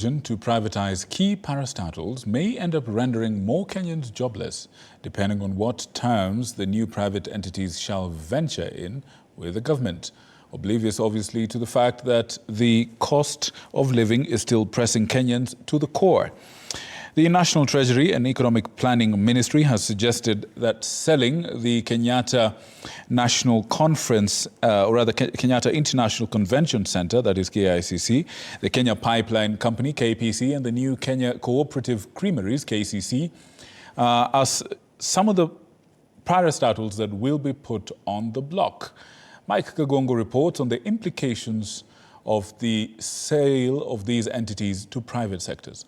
To privatize key parastatals may end up rendering more Kenyans jobless, depending on what terms the new private entities shall venture in with the government. Oblivious, obviously, to the fact that the cost of living is still pressing Kenyans to the core. The National Treasury and Economic Planning Ministry has suggested that selling the Kenyatta National Conference, or rather Kenyatta International Convention Center, that is KICC, the Kenya Pipeline Company, KPC, and the new Kenya Cooperative Creameries, KCC, as some of the parastatals that will be put on the block. Mike Kagongo reports on the implications of the sale of these entities to private sectors.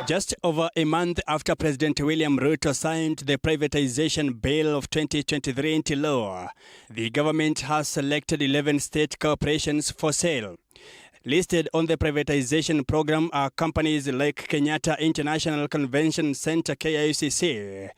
Just over a month after President William Ruto signed the privatization bill of 2023 into law, the government has selected 11 state corporations for sale. Listed on the privatization program are companies like Kenyatta International Convention Center, KICC,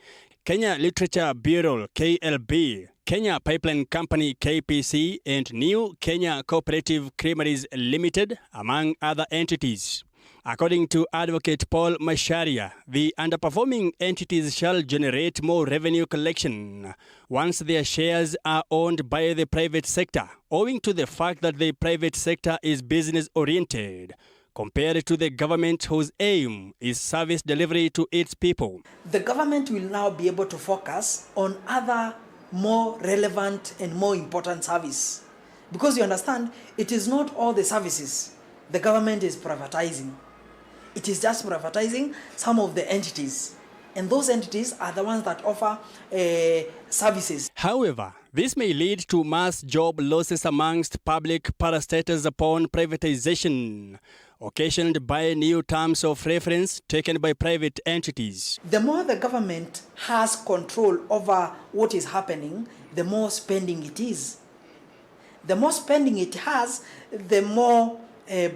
Kenya Literature Bureau, KLB, Kenya Pipeline Company, KPC, and New Kenya Cooperative Creameries Limited, among other entities. According to Advocate Paul Masharia, the underperforming entities shall generate more revenue collection once their shares are owned by the private sector, owing to the fact that the private sector is business-oriented, compared to the government whose aim is service delivery to its people. The government will now be able to focus on other more relevant and more important service. Because you understand, it is not all the services the government is privatizing. It is just privatizing some of the entities. And those entities are the ones that offer services. However, this may lead to mass job losses amongst public parastatals upon privatization, occasioned by new terms of reference taken by private entities. The more the government has control over what is happening, the more spending it is. The more spending it has, the more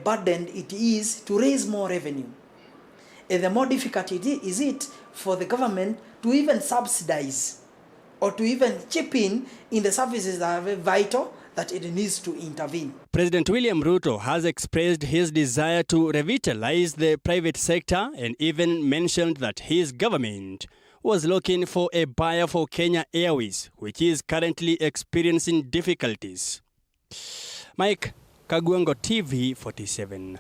burdened it is to raise more revenue. And the more difficult is it for the government to even subsidize or to even chip in the services that are vital that it needs to intervene. President William Ruto has expressed his desire to revitalize the private sector and even mentioned that his government was looking for a buyer for Kenya Airways, which is currently experiencing difficulties. Mike Kagongo, TV 47.